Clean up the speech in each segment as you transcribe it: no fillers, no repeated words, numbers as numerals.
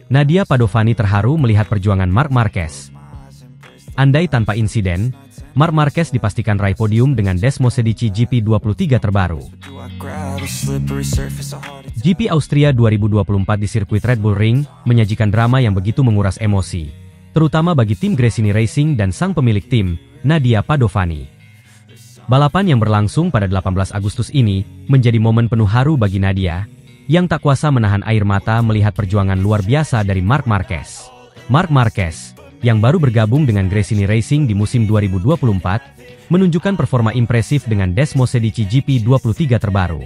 Nadia Padovani terharu melihat perjuangan Marc Marquez. Andai tanpa insiden, Marc Marquez dipastikan raih podium dengan Desmosedici GP23 terbaru. GP Austria 2024 di sirkuit Red Bull Ring menyajikan drama yang begitu menguras emosi, terutama bagi tim Gresini Racing dan sang pemilik tim, Nadia Padovani. Balapan yang berlangsung pada 18 Agustus ini menjadi momen penuh haru bagi Nadia, yang tak kuasa menahan air mata melihat perjuangan luar biasa dari Marc Marquez. Marc Marquez, yang baru bergabung dengan Gresini Racing di musim 2024, menunjukkan performa impresif dengan Desmosedici GP23 terbaru.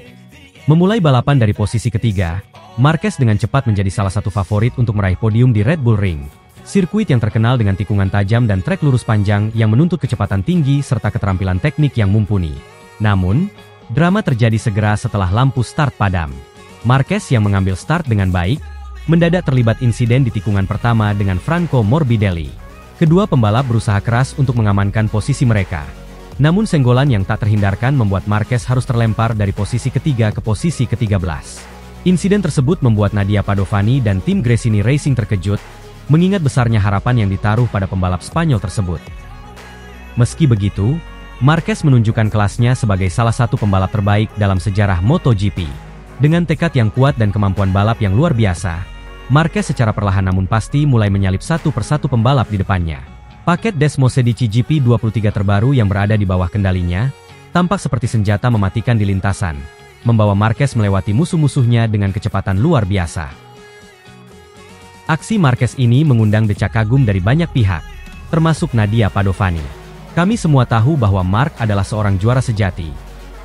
Memulai balapan dari posisi ketiga, Marquez dengan cepat menjadi salah satu favorit untuk meraih podium di Red Bull Ring. Sirkuit yang terkenal dengan tikungan tajam dan trek lurus panjang yang menuntut kecepatan tinggi serta keterampilan teknik yang mumpuni. Namun, drama terjadi segera setelah lampu start padam. Marquez yang mengambil start dengan baik, mendadak terlibat insiden di tikungan pertama dengan Franco Morbidelli. Kedua pembalap berusaha keras untuk mengamankan posisi mereka. Namun senggolan yang tak terhindarkan membuat Marquez harus terlempar dari posisi ketiga ke posisi ke-13. Insiden tersebut membuat Nadia Padovani dan tim Gresini Racing terkejut, mengingat besarnya harapan yang ditaruh pada pembalap Spanyol tersebut. Meski begitu, Marquez menunjukkan kelasnya sebagai salah satu pembalap terbaik dalam sejarah MotoGP. Dengan tekad yang kuat dan kemampuan balap yang luar biasa, Marquez secara perlahan namun pasti mulai menyalip satu persatu pembalap di depannya. Paket Desmosedici GP23 terbaru yang berada di bawah kendalinya, tampak seperti senjata mematikan di lintasan, membawa Marquez melewati musuh-musuhnya dengan kecepatan luar biasa. Aksi Marquez ini mengundang decak kagum dari banyak pihak, termasuk Nadia Padovani. Kami semua tahu bahwa Marc adalah seorang juara sejati,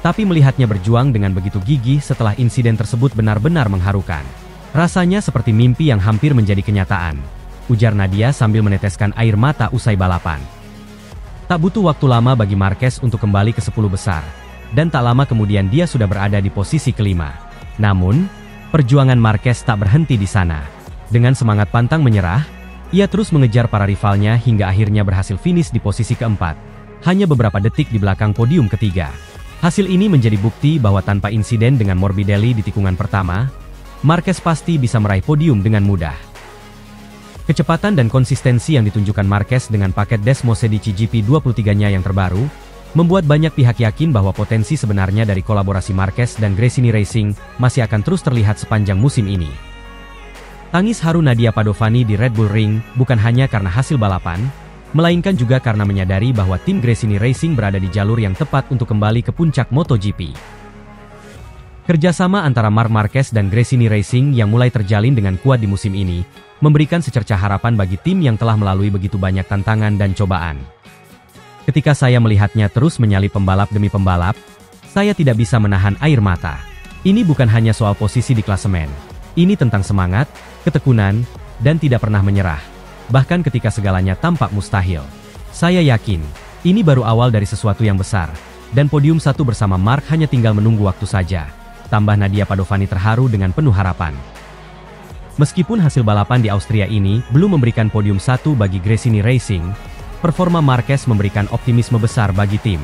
tapi melihatnya berjuang dengan begitu gigih setelah insiden tersebut benar-benar mengharukan. Rasanya seperti mimpi yang hampir menjadi kenyataan, ujar Nadia sambil meneteskan air mata usai balapan. Tak butuh waktu lama bagi Marquez untuk kembali ke 10 besar, dan tak lama kemudian dia sudah berada di posisi kelima. Namun, perjuangan Marquez tak berhenti di sana. Dengan semangat pantang menyerah, ia terus mengejar para rivalnya hingga akhirnya berhasil finish di posisi keempat, hanya beberapa detik di belakang podium ketiga. Hasil ini menjadi bukti bahwa tanpa insiden dengan Morbidelli di tikungan pertama, Marquez pasti bisa meraih podium dengan mudah. Kecepatan dan konsistensi yang ditunjukkan Marquez dengan paket Desmosedici GP23-nya yang terbaru, membuat banyak pihak yakin bahwa potensi sebenarnya dari kolaborasi Marquez dan Gresini Racing masih akan terus terlihat sepanjang musim ini. Tangis haru Nadia Padovani di Red Bull Ring bukan hanya karena hasil balapan, melainkan juga karena menyadari bahwa tim Gresini Racing berada di jalur yang tepat untuk kembali ke puncak MotoGP. Kerjasama antara Marc Marquez dan Gresini Racing yang mulai terjalin dengan kuat di musim ini, memberikan secercah harapan bagi tim yang telah melalui begitu banyak tantangan dan cobaan. Ketika saya melihatnya terus menyalip pembalap demi pembalap, saya tidak bisa menahan air mata. Ini bukan hanya soal posisi di klasemen. Ini tentang semangat, ketekunan, dan tidak pernah menyerah. Bahkan ketika segalanya tampak mustahil. Saya yakin, ini baru awal dari sesuatu yang besar, dan podium 1 bersama Marc hanya tinggal menunggu waktu saja. Tambah Nadia Padovani terharu dengan penuh harapan. Meskipun hasil balapan di Austria ini belum memberikan podium 1 bagi Gresini Racing, performa Marquez memberikan optimisme besar bagi tim.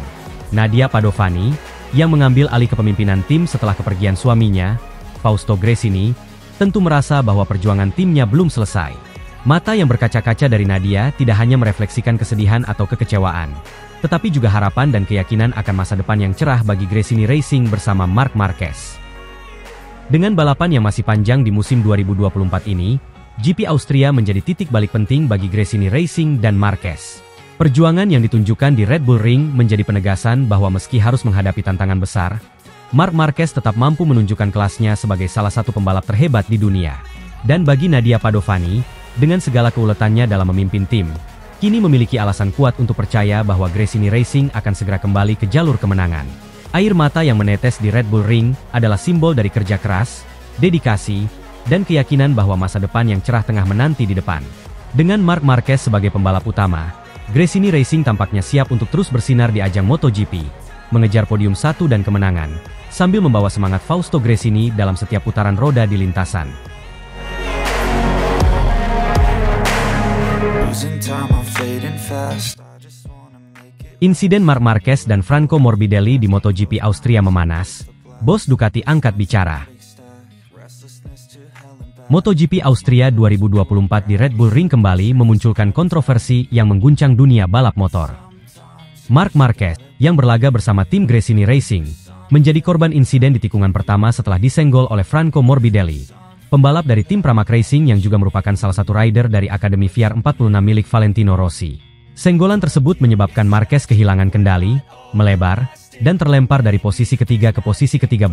Nadia Padovani, yang mengambil alih kepemimpinan tim setelah kepergian suaminya, Fausto Gresini, tentu merasa bahwa perjuangan timnya belum selesai. Mata yang berkaca-kaca dari Nadia tidak hanya merefleksikan kesedihan atau kekecewaan, tetapi juga harapan dan keyakinan akan masa depan yang cerah bagi Gresini Racing bersama Marc Marquez. Dengan balapan yang masih panjang di musim 2024 ini, GP Austria menjadi titik balik penting bagi Gresini Racing dan Marquez. Perjuangan yang ditunjukkan di Red Bull Ring menjadi penegasan bahwa meski harus menghadapi tantangan besar, Marc Marquez tetap mampu menunjukkan kelasnya sebagai salah satu pembalap terhebat di dunia. Dan bagi Nadia Padovani, dengan segala keuletannya dalam memimpin tim, kini memiliki alasan kuat untuk percaya bahwa Gresini Racing akan segera kembali ke jalur kemenangan. Air mata yang menetes di Red Bull Ring adalah simbol dari kerja keras, dedikasi, dan keyakinan bahwa masa depan yang cerah tengah menanti di depan. Dengan Marc Marquez sebagai pembalap utama, Gresini Racing tampaknya siap untuk terus bersinar di ajang MotoGP, mengejar podium 1 dan kemenangan, sambil membawa semangat Fausto Gresini dalam setiap putaran roda di lintasan. Insiden Marc Marquez dan Franco Morbidelli di MotoGP Austria memanas, bos Ducati angkat bicara. MotoGP Austria 2024 di Red Bull Ring kembali memunculkan kontroversi yang mengguncang dunia balap motor. Marc Marquez, yang berlaga bersama tim Gresini Racing, menjadi korban insiden di tikungan pertama setelah disenggol oleh Franco Morbidelli, pembalap dari tim Pramac Racing yang juga merupakan salah satu rider dari Akademi VR46 milik Valentino Rossi. Senggolan tersebut menyebabkan Marquez kehilangan kendali, melebar, dan terlempar dari posisi ketiga ke posisi ke-13,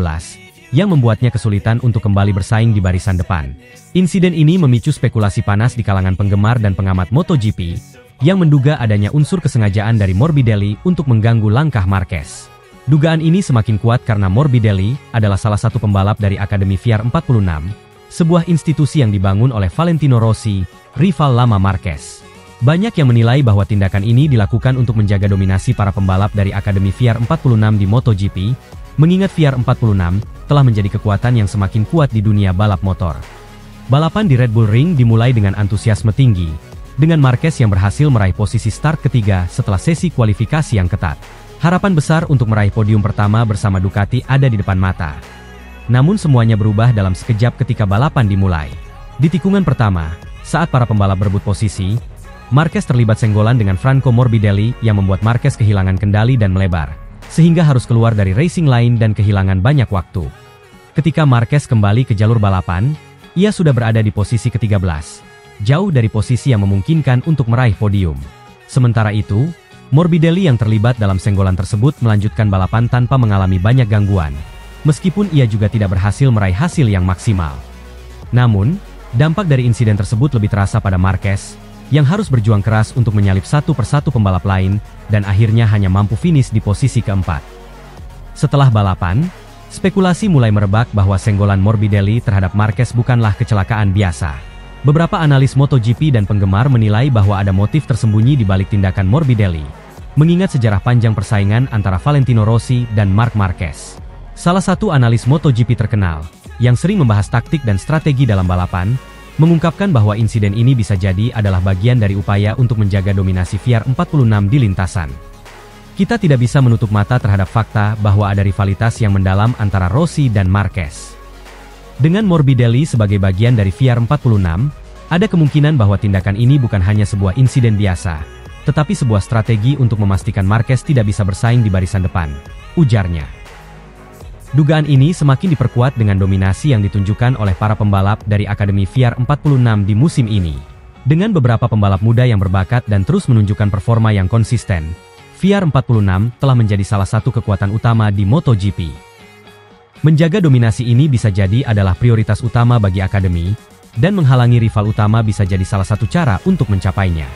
yang membuatnya kesulitan untuk kembali bersaing di barisan depan. Insiden ini memicu spekulasi panas di kalangan penggemar dan pengamat MotoGP, yang menduga adanya unsur kesengajaan dari Morbidelli untuk mengganggu langkah Marquez. Dugaan ini semakin kuat karena Morbidelli adalah salah satu pembalap dari Akademi VR46, sebuah institusi yang dibangun oleh Valentino Rossi, rival lama Marquez. Banyak yang menilai bahwa tindakan ini dilakukan untuk menjaga dominasi para pembalap dari Akademi VR46 di MotoGP, mengingat VR46 telah menjadi kekuatan yang semakin kuat di dunia balap motor. Balapan di Red Bull Ring dimulai dengan antusiasme tinggi, dengan Marquez yang berhasil meraih posisi start ketiga setelah sesi kualifikasi yang ketat. Harapan besar untuk meraih podium pertama bersama Ducati ada di depan mata. Namun semuanya berubah dalam sekejap ketika balapan dimulai. Di tikungan pertama, saat para pembalap berebut posisi, Marquez terlibat senggolan dengan Franco Morbidelli yang membuat Marquez kehilangan kendali dan melebar, sehingga harus keluar dari racing line dan kehilangan banyak waktu. Ketika Marquez kembali ke jalur balapan, ia sudah berada di posisi ke-13, jauh dari posisi yang memungkinkan untuk meraih podium. Sementara itu, Morbidelli yang terlibat dalam senggolan tersebut melanjutkan balapan tanpa mengalami banyak gangguan, meskipun ia juga tidak berhasil meraih hasil yang maksimal. Namun, dampak dari insiden tersebut lebih terasa pada Marquez, yang harus berjuang keras untuk menyalip satu persatu pembalap lain, dan akhirnya hanya mampu finish di posisi keempat. Setelah balapan, spekulasi mulai merebak bahwa senggolan Morbidelli terhadap Marquez bukanlah kecelakaan biasa. Beberapa analis MotoGP dan penggemar menilai bahwa ada motif tersembunyi di balik tindakan Morbidelli, mengingat sejarah panjang persaingan antara Valentino Rossi dan Marc Marquez. Salah satu analis MotoGP terkenal, yang sering membahas taktik dan strategi dalam balapan, mengungkapkan bahwa insiden ini bisa jadi adalah bagian dari upaya untuk menjaga dominasi VR46 di lintasan. Kita tidak bisa menutup mata terhadap fakta bahwa ada rivalitas yang mendalam antara Rossi dan Marquez. Dengan Morbidelli sebagai bagian dari VR46, ada kemungkinan bahwa tindakan ini bukan hanya sebuah insiden biasa, tetapi sebuah strategi untuk memastikan Marquez tidak bisa bersaing di barisan depan, ujarnya. Dugaan ini semakin diperkuat dengan dominasi yang ditunjukkan oleh para pembalap dari Akademi VR46 di musim ini. Dengan beberapa pembalap muda yang berbakat dan terus menunjukkan performa yang konsisten, VR46 telah menjadi salah satu kekuatan utama di MotoGP. Menjaga dominasi ini bisa jadi adalah prioritas utama bagi Akademi, dan menghalangi rival utama bisa jadi salah satu cara untuk mencapainya.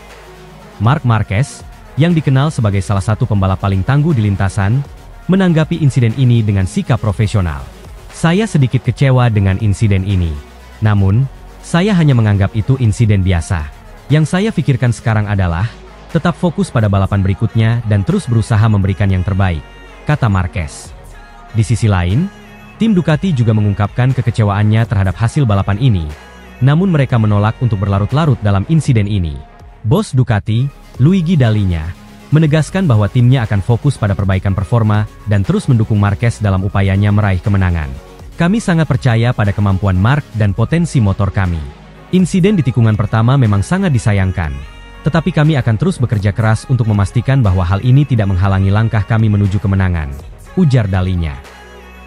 Marc Marquez, yang dikenal sebagai salah satu pembalap paling tangguh di lintasan, menanggapi insiden ini dengan sikap profesional. Saya sedikit kecewa dengan insiden ini. Namun, saya hanya menganggap itu insiden biasa. Yang saya pikirkan sekarang adalah, tetap fokus pada balapan berikutnya dan terus berusaha memberikan yang terbaik, kata Marquez. Di sisi lain, tim Ducati juga mengungkapkan kekecewaannya terhadap hasil balapan ini, namun mereka menolak untuk berlarut-larut dalam insiden ini. Bos Ducati, Luigi Dall'Igna, menegaskan bahwa timnya akan fokus pada perbaikan performa dan terus mendukung Marquez dalam upayanya meraih kemenangan. Kami sangat percaya pada kemampuan Marc dan potensi motor kami. Insiden di tikungan pertama memang sangat disayangkan, tetapi kami akan terus bekerja keras untuk memastikan bahwa hal ini tidak menghalangi langkah kami menuju kemenangan, ujar Dall'Igna.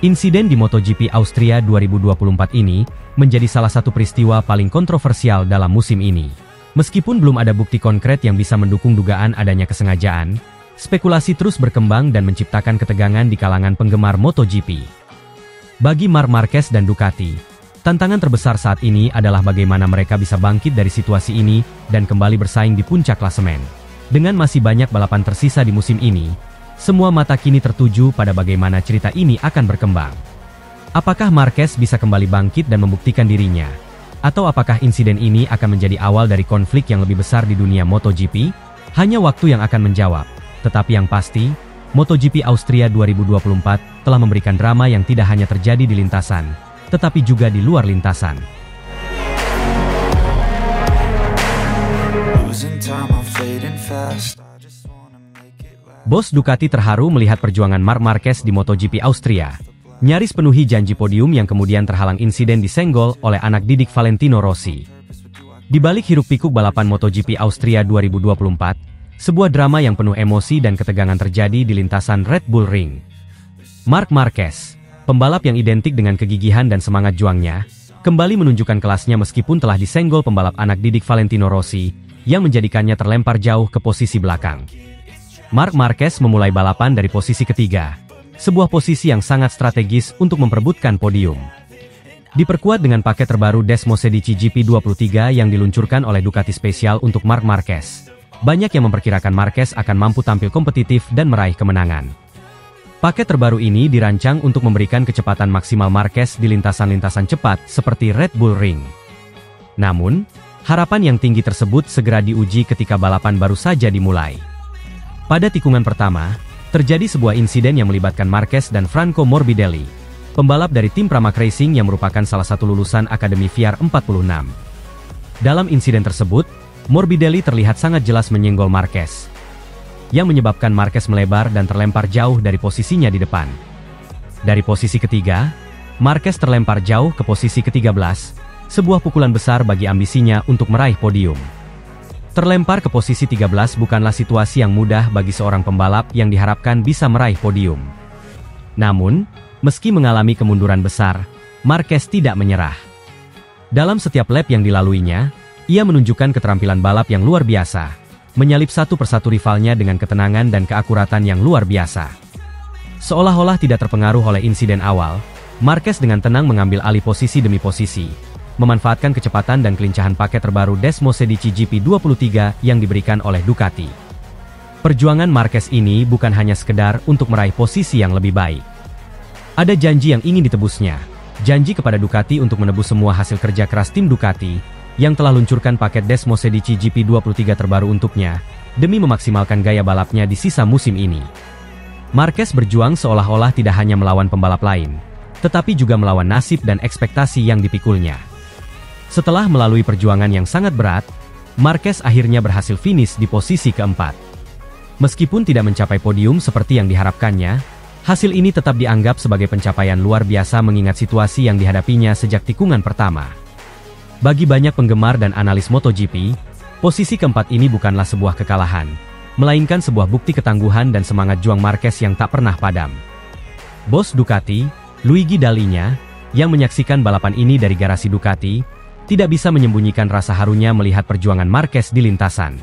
Insiden di MotoGP Austria 2024 ini menjadi salah satu peristiwa paling kontroversial dalam musim ini. Meskipun belum ada bukti konkret yang bisa mendukung dugaan adanya kesengajaan, spekulasi terus berkembang dan menciptakan ketegangan di kalangan penggemar MotoGP. Bagi Marc Marquez dan Ducati, tantangan terbesar saat ini adalah bagaimana mereka bisa bangkit dari situasi ini dan kembali bersaing di puncak klasemen. Dengan masih banyak balapan tersisa di musim ini, semua mata kini tertuju pada bagaimana cerita ini akan berkembang. Apakah Marquez bisa kembali bangkit dan membuktikan dirinya? Atau apakah insiden ini akan menjadi awal dari konflik yang lebih besar di dunia MotoGP? Hanya waktu yang akan menjawab. Tetapi yang pasti, MotoGP Austria 2024 telah memberikan drama yang tidak hanya terjadi di lintasan, tetapi juga di luar lintasan. Bos Ducati terharu melihat perjuangan Marc Marquez di MotoGP Austria. nyaris penuhi janji podium yang kemudian terhalang insiden disenggol oleh anak didik Valentino Rossi. Di balik hiruk-pikuk balapan MotoGP Austria 2024, sebuah drama yang penuh emosi dan ketegangan terjadi di lintasan Red Bull Ring. Marc Marquez, pembalap yang identik dengan kegigihan dan semangat juangnya, kembali menunjukkan kelasnya meskipun telah disenggol pembalap anak didik Valentino Rossi, yang menjadikannya terlempar jauh ke posisi belakang. Marc Marquez memulai balapan dari posisi ketiga, sebuah posisi yang sangat strategis untuk memperebutkan podium. Diperkuat dengan paket terbaru Desmosedici GP23 yang diluncurkan oleh Ducati spesial untuk Marc Marquez, banyak yang memperkirakan Marquez akan mampu tampil kompetitif dan meraih kemenangan. Paket terbaru ini dirancang untuk memberikan kecepatan maksimal Marquez di lintasan-lintasan cepat seperti Red Bull Ring. Namun, harapan yang tinggi tersebut segera diuji ketika balapan baru saja dimulai. Pada tikungan pertama, terjadi sebuah insiden yang melibatkan Marquez dan Franco Morbidelli, pembalap dari tim Pramac Racing yang merupakan salah satu lulusan Akademi VR 46. Dalam insiden tersebut, Morbidelli terlihat sangat jelas menyenggol Marquez, yang menyebabkan Marquez melebar dan terlempar jauh dari posisinya di depan. Dari posisi ketiga, Marquez terlempar jauh ke posisi ke-13, sebuah pukulan besar bagi ambisinya untuk meraih podium. Terlempar ke posisi 13 bukanlah situasi yang mudah bagi seorang pembalap yang diharapkan bisa meraih podium. Namun, meski mengalami kemunduran besar, Marquez tidak menyerah. Dalam setiap lap yang dilaluinya, ia menunjukkan keterampilan balap yang luar biasa, menyalip satu persatu rivalnya dengan ketenangan dan keakuratan yang luar biasa. Seolah-olah tidak terpengaruh oleh insiden awal, Marquez dengan tenang mengambil alih posisi demi posisi, memanfaatkan kecepatan dan kelincahan paket terbaru Desmosedici GP23 yang diberikan oleh Ducati. Perjuangan Marquez ini bukan hanya sekedar untuk meraih posisi yang lebih baik. Ada janji yang ingin ditebusnya, janji kepada Ducati untuk menebus semua hasil kerja keras tim Ducati, yang telah luncurkan paket Desmosedici GP23 terbaru untuknya, demi memaksimalkan gaya balapnya di sisa musim ini. Marquez berjuang seolah-olah tidak hanya melawan pembalap lain, tetapi juga melawan nasib dan ekspektasi yang dipikulnya. Setelah melalui perjuangan yang sangat berat, Marquez akhirnya berhasil finish di posisi keempat. Meskipun tidak mencapai podium seperti yang diharapkannya, hasil ini tetap dianggap sebagai pencapaian luar biasa mengingat situasi yang dihadapinya sejak tikungan pertama. Bagi banyak penggemar dan analis MotoGP, posisi keempat ini bukanlah sebuah kekalahan, melainkan sebuah bukti ketangguhan dan semangat juang Marquez yang tak pernah padam. Bos Ducati, Luigi Dall'Igna, yang menyaksikan balapan ini dari garasi Ducati, tidak bisa menyembunyikan rasa harunya melihat perjuangan Marquez di lintasan.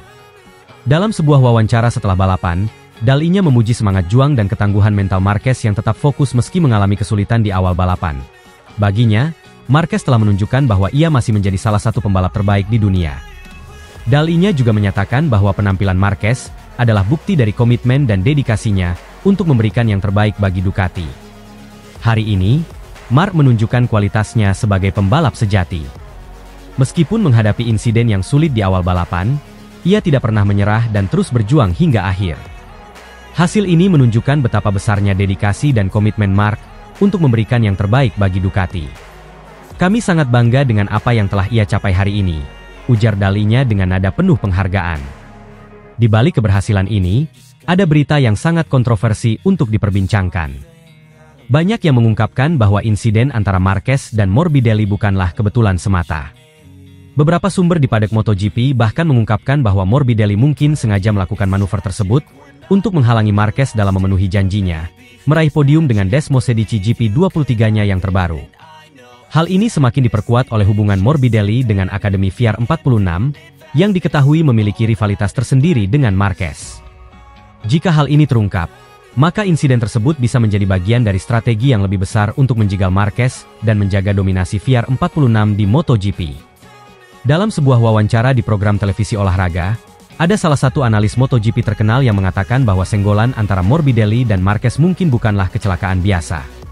Dalam sebuah wawancara setelah balapan, Dall'Igna memuji semangat juang dan ketangguhan mental Marquez yang tetap fokus meski mengalami kesulitan di awal balapan. Baginya, Marquez telah menunjukkan bahwa ia masih menjadi salah satu pembalap terbaik di dunia. Dall'Igna juga menyatakan bahwa penampilan Marquez adalah bukti dari komitmen dan dedikasinya untuk memberikan yang terbaik bagi Ducati. Hari ini, Marc menunjukkan kualitasnya sebagai pembalap sejati. Meskipun menghadapi insiden yang sulit di awal balapan, ia tidak pernah menyerah dan terus berjuang hingga akhir. Hasil ini menunjukkan betapa besarnya dedikasi dan komitmen Marc untuk memberikan yang terbaik bagi Ducati. Kami sangat bangga dengan apa yang telah ia capai hari ini, ujar Dall'Igna dengan nada penuh penghargaan. Di balik keberhasilan ini, ada berita yang sangat kontroversi untuk diperbincangkan. Banyak yang mengungkapkan bahwa insiden antara Marquez dan Morbidelli bukanlah kebetulan semata. Beberapa sumber di paddock MotoGP bahkan mengungkapkan bahwa Morbidelli mungkin sengaja melakukan manuver tersebut untuk menghalangi Marquez dalam memenuhi janjinya, meraih podium dengan Desmosedici GP23-nya yang terbaru. Hal ini semakin diperkuat oleh hubungan Morbidelli dengan Akademi VR 46, yang diketahui memiliki rivalitas tersendiri dengan Marquez. Jika hal ini terungkap, maka insiden tersebut bisa menjadi bagian dari strategi yang lebih besar untuk menjegal Marquez dan menjaga dominasi VR 46 di MotoGP. Dalam sebuah wawancara di program televisi olahraga, ada salah satu analis MotoGP terkenal yang mengatakan bahwa senggolan antara Morbidelli dan Marquez mungkin bukanlah kecelakaan biasa.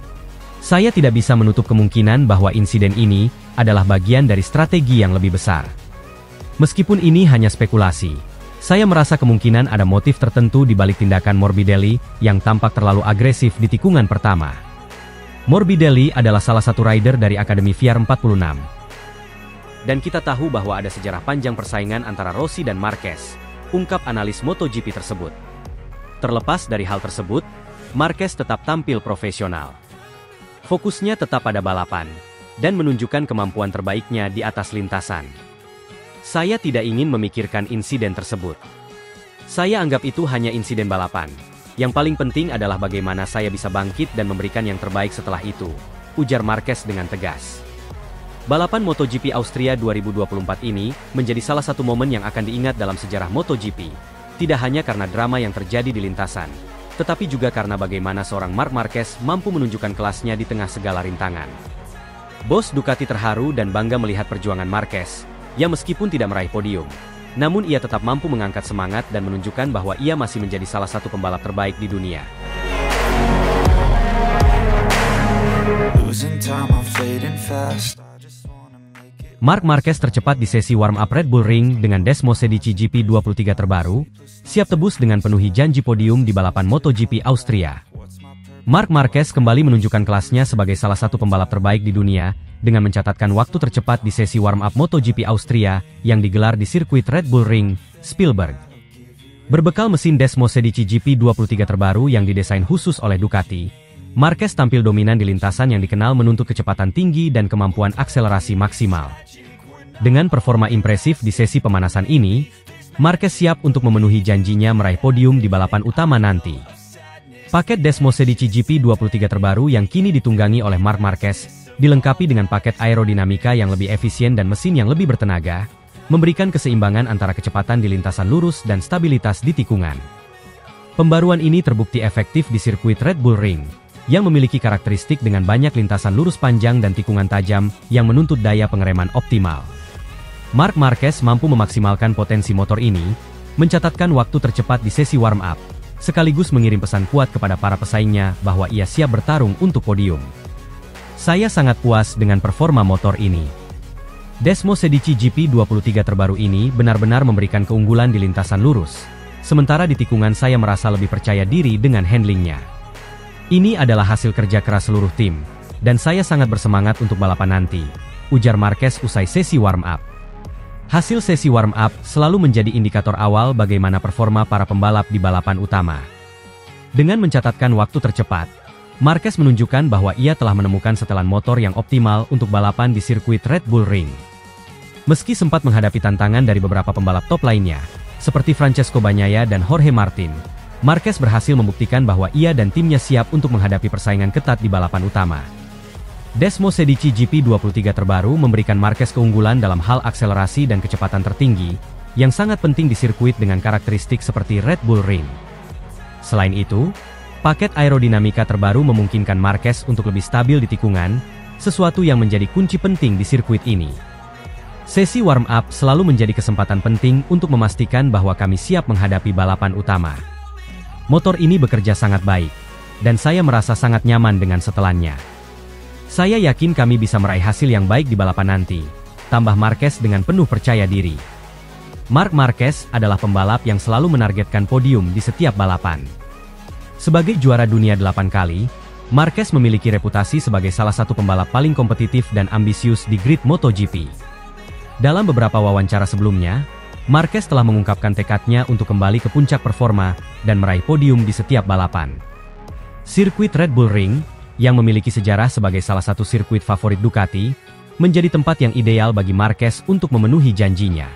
Saya tidak bisa menutup kemungkinan bahwa insiden ini adalah bagian dari strategi yang lebih besar. Meskipun ini hanya spekulasi, saya merasa kemungkinan ada motif tertentu di balik tindakan Morbidelli yang tampak terlalu agresif di tikungan pertama. Morbidelli adalah salah satu rider dari Akademi VR 46. Dan kita tahu bahwa ada sejarah panjang persaingan antara Rossi dan Marquez, ungkap analis MotoGP tersebut. Terlepas dari hal tersebut, Marquez tetap tampil profesional. Fokusnya tetap pada balapan, dan menunjukkan kemampuan terbaiknya di atas lintasan. Saya tidak ingin memikirkan insiden tersebut. Saya anggap itu hanya insiden balapan. Yang paling penting adalah bagaimana saya bisa bangkit dan memberikan yang terbaik setelah itu, ujar Marquez dengan tegas. Balapan MotoGP Austria 2024 ini menjadi salah satu momen yang akan diingat dalam sejarah MotoGP. Tidak hanya karena drama yang terjadi di lintasan, tetapi juga karena bagaimana seorang Marc Marquez mampu menunjukkan kelasnya di tengah segala rintangan. Bos Ducati terharu dan bangga melihat perjuangan Marquez, yang meskipun tidak meraih podium, namun ia tetap mampu mengangkat semangat dan menunjukkan bahwa ia masih menjadi salah satu pembalap terbaik di dunia. Marc Marquez tercepat di sesi warm-up Red Bull Ring dengan Desmosed GP 23 terbaru, siap tebus dengan penuhi janji podium di balapan MotoGP Austria. Marc Marquez kembali menunjukkan kelasnya sebagai salah satu pembalap terbaik di dunia, dengan mencatatkan waktu tercepat di sesi warm-up MotoGP Austria yang digelar di sirkuit Red Bull Ring, Spielberg. Berbekal mesin Desmosed GP 23 terbaru yang didesain khusus oleh Ducati, Marquez tampil dominan di lintasan yang dikenal menuntut kecepatan tinggi dan kemampuan akselerasi maksimal. Dengan performa impresif di sesi pemanasan ini, Marquez siap untuk memenuhi janjinya meraih podium di balapan utama nanti. Paket Desmosed GP 23 terbaru yang kini ditunggangi oleh Marc Marquez, dilengkapi dengan paket aerodinamika yang lebih efisien dan mesin yang lebih bertenaga, memberikan keseimbangan antara kecepatan di lintasan lurus dan stabilitas di tikungan. Pembaruan ini terbukti efektif di sirkuit Red Bull Ring, yang memiliki karakteristik dengan banyak lintasan lurus panjang dan tikungan tajam yang menuntut daya pengereman optimal. Marc Marquez mampu memaksimalkan potensi motor ini, mencatatkan waktu tercepat di sesi warm-up, sekaligus mengirim pesan kuat kepada para pesaingnya bahwa ia siap bertarung untuk podium. Saya sangat puas dengan performa motor ini. Desmosed GP 23 terbaru ini benar-benar memberikan keunggulan di lintasan lurus, sementara di tikungan saya merasa lebih percaya diri dengan handlingnya. Ini adalah hasil kerja keras seluruh tim, dan saya sangat bersemangat untuk balapan nanti, ujar Marquez usai sesi warm-up. Hasil sesi warm-up selalu menjadi indikator awal bagaimana performa para pembalap di balapan utama. Dengan mencatatkan waktu tercepat, Marquez menunjukkan bahwa ia telah menemukan setelan motor yang optimal untuk balapan di sirkuit Red Bull Ring. Meski sempat menghadapi tantangan dari beberapa pembalap top lainnya, seperti Francesco Bagnaia dan Jorge Martin, Marquez berhasil membuktikan bahwa ia dan timnya siap untuk menghadapi persaingan ketat di balapan utama. Desmosed GP 23 terbaru memberikan Marquez keunggulan dalam hal akselerasi dan kecepatan tertinggi, yang sangat penting di sirkuit dengan karakteristik seperti Red Bull Ring. Selain itu, paket aerodinamika terbaru memungkinkan Marquez untuk lebih stabil di tikungan, sesuatu yang menjadi kunci penting di sirkuit ini. Sesi warm-up selalu menjadi kesempatan penting untuk memastikan bahwa kami siap menghadapi balapan utama. Motor ini bekerja sangat baik, dan saya merasa sangat nyaman dengan setelannya. Saya yakin kami bisa meraih hasil yang baik di balapan nanti, tambah Marquez dengan penuh percaya diri. Marc Marquez adalah pembalap yang selalu menargetkan podium di setiap balapan. Sebagai juara dunia 8 kali, Marquez memiliki reputasi sebagai salah satu pembalap paling kompetitif dan ambisius di grid MotoGP. Dalam beberapa wawancara sebelumnya, Marquez telah mengungkapkan tekadnya untuk kembali ke puncak performa dan meraih podium di setiap balapan. Sirkuit Red Bull Ring, yang memiliki sejarah sebagai salah satu sirkuit favorit Ducati, menjadi tempat yang ideal bagi Marquez untuk memenuhi janjinya.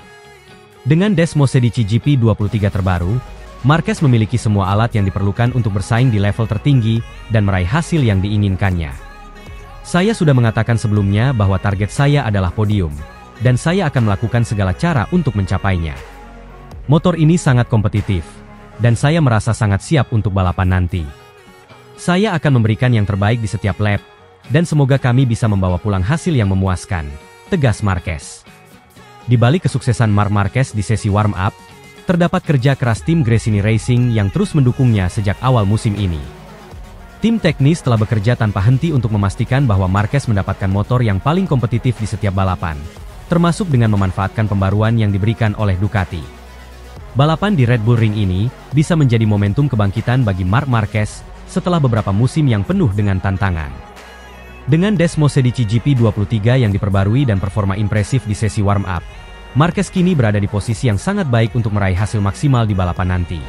Dengan Desmosed GP 23 terbaru, Marquez memiliki semua alat yang diperlukan untuk bersaing di level tertinggi dan meraih hasil yang diinginkannya. Saya sudah mengatakan sebelumnya bahwa target saya adalah podium, dan saya akan melakukan segala cara untuk mencapainya. Motor ini sangat kompetitif, dan saya merasa sangat siap untuk balapan nanti. Saya akan memberikan yang terbaik di setiap lap, dan semoga kami bisa membawa pulang hasil yang memuaskan, tegas Marquez. Di balik kesuksesan Marc Marquez di sesi warm-up, terdapat kerja keras tim Gresini Racing yang terus mendukungnya sejak awal musim ini. Tim teknis telah bekerja tanpa henti untuk memastikan bahwa Marquez mendapatkan motor yang paling kompetitif di setiap balapan, termasuk dengan memanfaatkan pembaruan yang diberikan oleh Ducati. Balapan di Red Bull Ring ini bisa menjadi momentum kebangkitan bagi Marc Marquez setelah beberapa musim yang penuh dengan tantangan. Dengan Desmosed GP 23 yang diperbarui dan performa impresif di sesi warm-up, Marquez kini berada di posisi yang sangat baik untuk meraih hasil maksimal di balapan nanti.